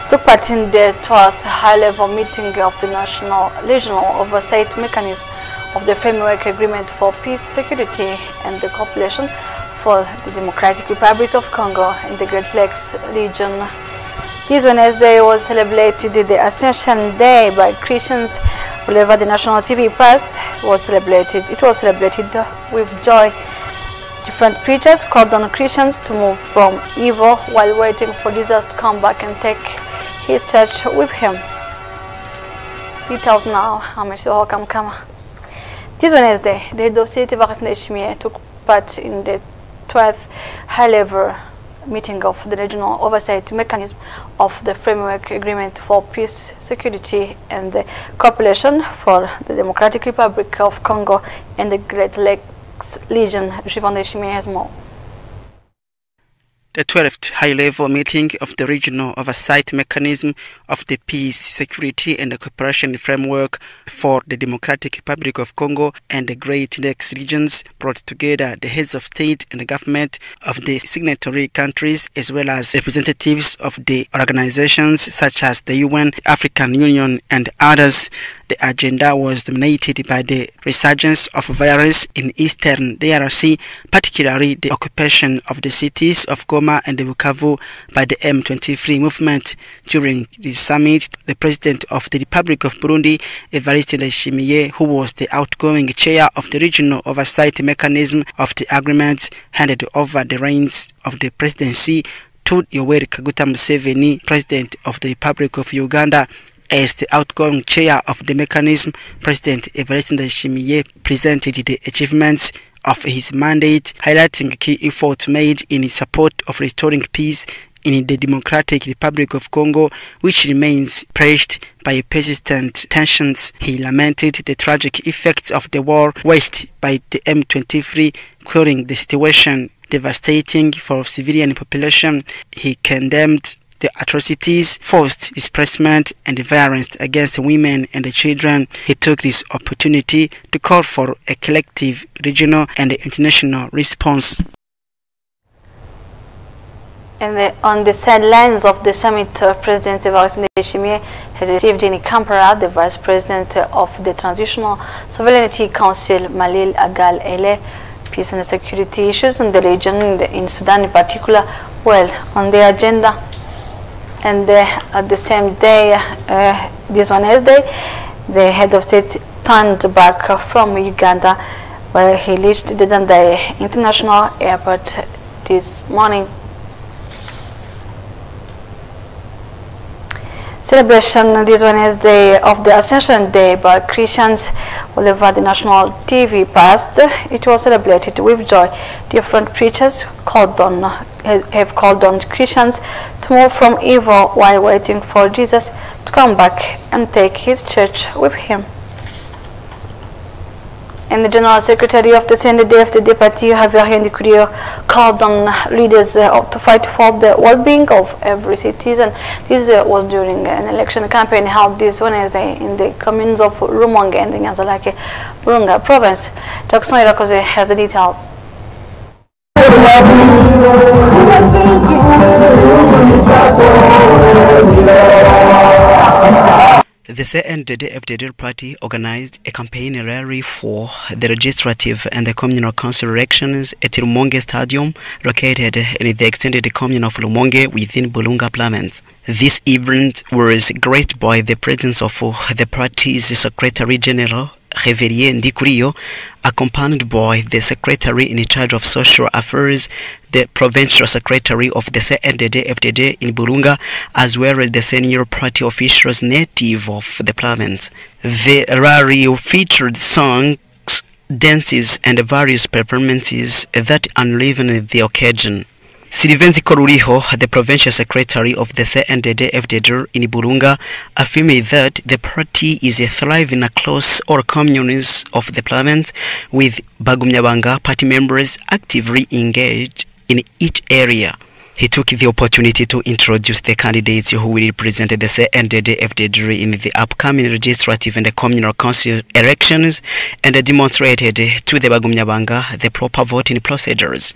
took part in the 12th high-level meeting of the National Regional Oversight Mechanism of the Framework Agreement for Peace, Security and the Cooperation for the Democratic Republic of Congo in the Great Lakes region. This Wednesday was celebrated the Ascension Day by Christians all over the national TV past. It was celebrated with joy. Different preachers called on Christians to move from evil while waiting for Jesus to come back and take his church with him. Details now. This Wednesday, the head of state Evariste Ndayishimiye took part in the 12th high-level meeting of the Regional Oversight Mechanism of the Framework Agreement for Peace, Security and the Cooperation for the Democratic Republic of Congo and the Great Lakes region. Evariste Ndayishimiye has more. The 12th high-level meeting of the Regional Oversight Mechanism of the Peace, Security and the Cooperation Framework for the Democratic Republic of Congo and the Great Lakes regions brought together the heads of state and the government of the signatory countries as well as representatives of the organizations such as the UN, African Union and others. The agenda was dominated by the resurgence of violence in eastern DRC, particularly the occupation of the cities of Goma and Bukavu by the M23 movement. During this summit, the President of the Republic of Burundi, Evariste Ndayishimiye, who was the outgoing chair of the Regional Oversight Mechanism of the agreement, handed over the reins of the presidency to Yoweri Kaguta Museveni, President of the Republic of Uganda. As the outgoing chair of the mechanism, President Evariste Ndayishimiye presented the achievements of his mandate, highlighting key efforts made in support of restoring peace in the Democratic Republic of Congo, which remains pressed by persistent tensions. He lamented the tragic effects of the war waged by the M23, calling the situation devastating for civilian population. He condemned the atrocities, forced displacement and violence against women and children. He took this opportunity to call for a collective regional and international response. And on the sidelines of the summit, President Evariste Ndayishimiye has received in Kampala the Vice President of the Transitional Sovereignty Council, Malil Agal Ele. Peace and security issues in the region, in Sudan in particular, well on the agenda. And at the same day, this Wednesday, the head of state turned back from Uganda, where he reached the Dadaab International Airport this morning. Celebration this Wednesday of the Ascension Day by Christians all over the national TV past. It was celebrated with joy. Different preachers have called on Christians to move from evil while waiting for Jesus to come back and take his church with him. And the General Secretary of the CNDD-FDD party, Javier Ndikurio, called on leaders to fight for the well-being of every citizen. This was during an election campaign held this Wednesday in the communes of Rumonge and the Nyanza-Lake Burunga province. Jackson Irakoze has the details. The CNDD-FDD party organized a campaign rally for the legislative and the communal council elections at Rumonge Stadium, located in the extended commune of Rumonge within Bulunga province. This event was graced by the presence of the party's Secretary General, Javier Ndikurio, accompanied by the Secretary in charge of Social Affairs, the Provincial Secretary of the CNDD-FDD in Burunga, as well as the senior party officials native of the province. The rally featured songs, dances, and various performances that enlivened the occasion. Sylvain Zikoruriho, the provincial secretary of the CNDD-FDD in Burunga, affirmed that the party is thriving across all communes of the province, with Bagumyabanga party members actively engaged in each area. He took the opportunity to introduce the candidates who will represent the CNDD-FDD in the upcoming legislative and the communal council elections and demonstrated to the Bagumyabanga the proper voting procedures.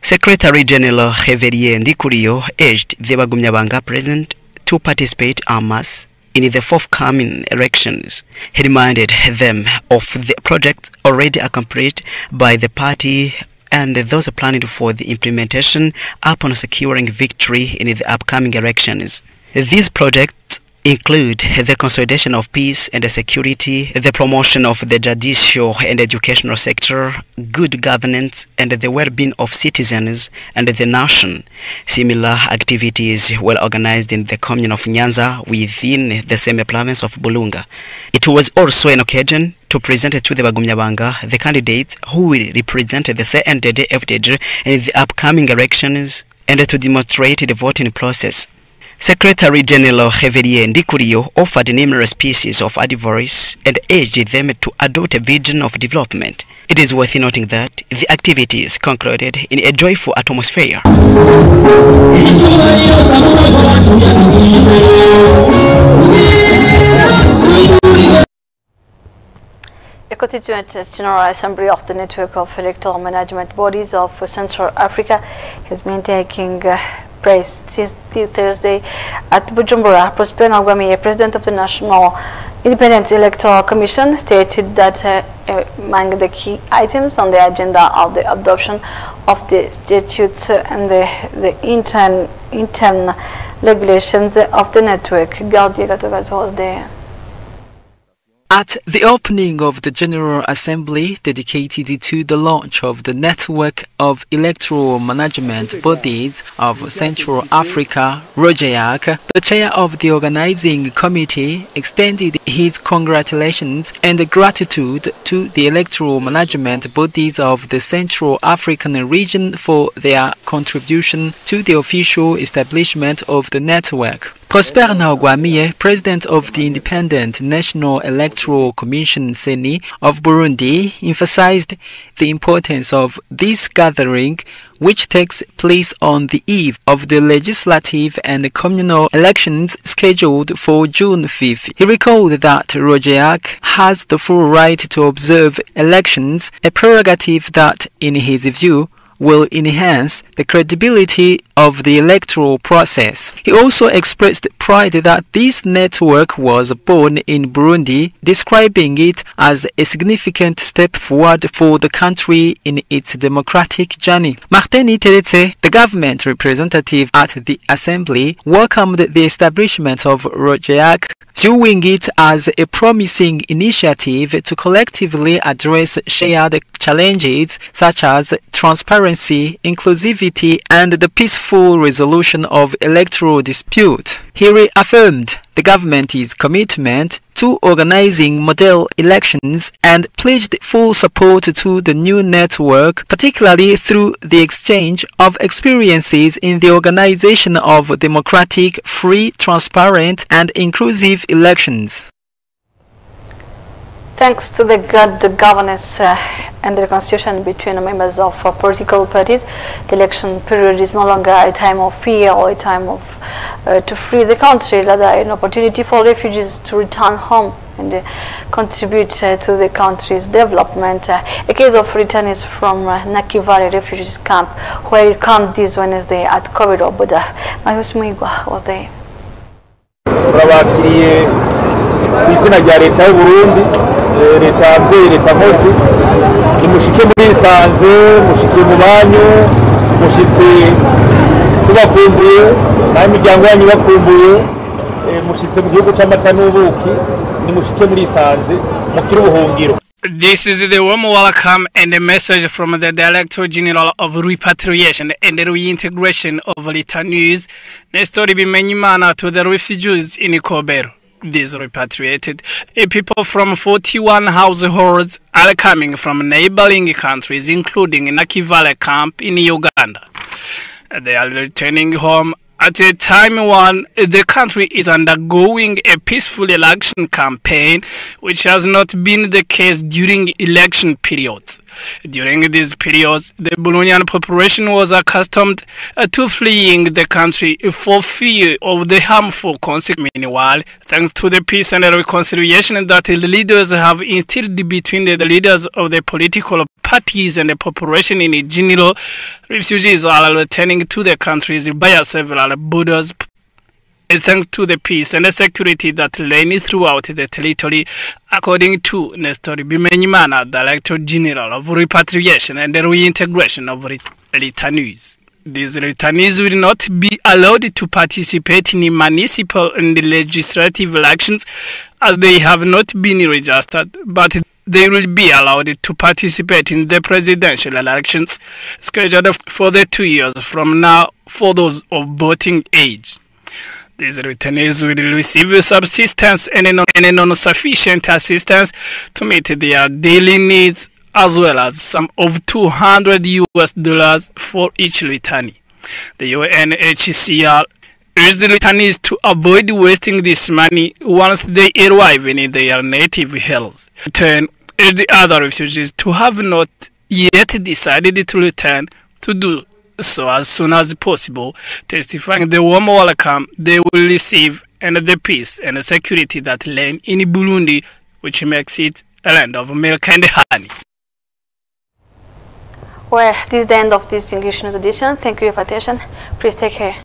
Secretary General Xavier Ndikurio urged the Bagumyabanga president to participate en masse in the forthcoming elections. He reminded them of the projects already accomplished by the party and those planning for the implementation upon securing victory in the upcoming elections. These projects include the consolidation of peace and security, the promotion of the judicial and educational sector, good governance, and the well-being of citizens and the nation. Similar activities were organized in the commune of Nyanza within the semi-province of Bulunga. It was also an occasion to present to the Bagumyabanga the candidates who will represent the CNDD-FDD in the upcoming elections and to demonstrate the voting process. Secretary General Xavier Ndikurio offered numerous pieces of advice and urged them to adopt a vision of development. It is worth noting that the activities concluded in a joyful atmosphere. A Constituent General Assembly of the Network of Electoral Management Bodies of Central Africa has been taking place since Thursday at Bujumbura. Prosper Ntagwamiye, President of the National Independent Electoral Commission, stated that among the key items on the agenda of the adoption of the statutes and the internal regulations of the network. Gaudi Gatogato was there. At the opening of the General Assembly dedicated to the launch of the Network of Electoral Management Bodies of Central Africa, ROGEAC, the chair of the organizing committee extended his congratulations and gratitude to the electoral management bodies of the Central African region for their contribution to the official establishment of the network. Prosper Ntagwamiye, President of the Independent National Electoral Commission (CENI) of Burundi, emphasized the importance of this gathering, which takes place on the eve of the legislative and communal elections scheduled for June 5th. He recalled that ROGEAC has the full right to observe elections, a prerogative that, in his view, will enhance the credibility of the electoral process. He also expressed pride that this network was born in Burundi, describing it as a significant step forward for the country in its democratic journey. Martin Teretse, the government representative at the assembly, welcomed the establishment of ROGEAC, viewing it as a promising initiative to collectively address shared challenges such as transparency, inclusivity, and the peaceful resolution of electoral disputes. He reaffirmed the government's commitment to organizing model elections and pledged full support to the new network, particularly through the exchange of experiences in the organization of democratic, free, transparent, and inclusive elections. Thanks to the good governance and the reconciliation between members of political parties, the election period is no longer a time of fear or a time of to free the country, rather an opportunity for refugees to return home and contribute to the country's development. A case of returnees from Nakivale refugees camp, where it camped this Wednesday at Corridor Border. Marius Muigwa was there. Izina rya leta y'u Burundi, leta mvyeyi, leta mpozi, mushike muri Sanze, mushike mu banyu, mushitse tubakumbuye, nayo imiryango yanyu bakumbuye, mushitse mu gihugu c'amata n'ubuki, ni mushike muri Sanze, mukiri ubuhungiro. This is the warm welcome and a message from the Director General of Repatriation and Reintegration of returnees, Nestor Bimenyimana, to the refugees in Kobero. These repatriated people from 41 households are coming from neighboring countries, including Nakivale camp in Uganda. They are returning home at a time when the country is undergoing a peaceful election campaign, which has not been the case during election periods. During these periods, the Burundian population was accustomed to fleeing the country for fear of the harmful consequences. Meanwhile, thanks to the peace and reconciliation that the leaders have instilled between the leaders of the political parties and the population in general, Refugees are returning to their countries via several borders thanks to the peace and the security that reign throughout the territory, according to Nestor Bimenyimana, Director General of Repatriation and Reintegration of Returnees. These returnees will not be allowed to participate in municipal and legislative elections as they have not been registered, but they will be allowed to participate in the presidential elections scheduled for the 2 years from now for those of voting age. These returnees will receive subsistence and non-sufficient assistance to meet their daily needs, as well as some of $200 for each returnee. The UNHCR urged the returnees to avoid wasting this money once they arrive in their native hills. In turn, urged the other refugees to have not yet decided to return to do so as soon as possible, testifying the warm welcome they will receive and the peace and the security that reign in Burundi, which makes it a land of milk and honey. Well, this is the end of this English News edition. Thank you for your attention. Please take care.